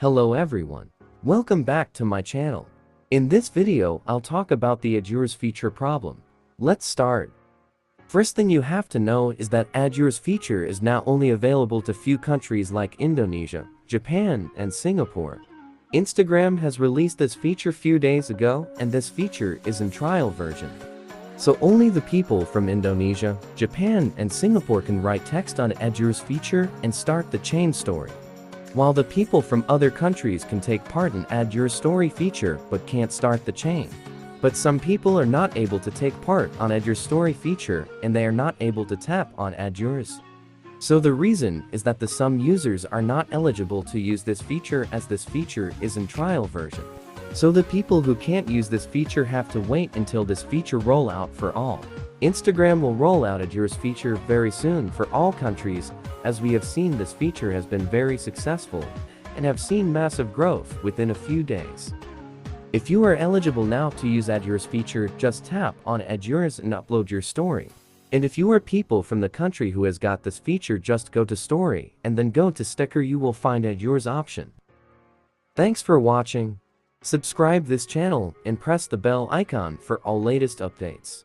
Hello everyone. Welcome back to my channel. In this video, I'll talk about the add yours feature problem. Let's start. First thing you have to know is that add yours feature is now only available to few countries like Indonesia, Japan, and Singapore. Instagram has released this feature few days ago, and this feature is in trial version. So only the people from Indonesia, Japan, and Singapore can write text on add yours feature and start the chain story. While the people from other countries can take part in add yours story feature but can't start the chain. But some people are not able to take part on add yours story feature and they are not able to tap on add yours. So the reason is that some users are not eligible to use this feature as this feature is in trial version. So the people who can't use this feature have to wait until this feature roll out for all. Instagram will roll out add yours feature very soon for all countries. As we have seen, this feature has been very successful and have seen massive growth within a few days. If you are eligible now to use add yours feature, just tap on add yours and upload your story. And if you are people from the country who has got this feature, just go to story and then go to sticker, you will find add yours option. Thanks for watching. Subscribe this channel and press the bell icon for all latest updates.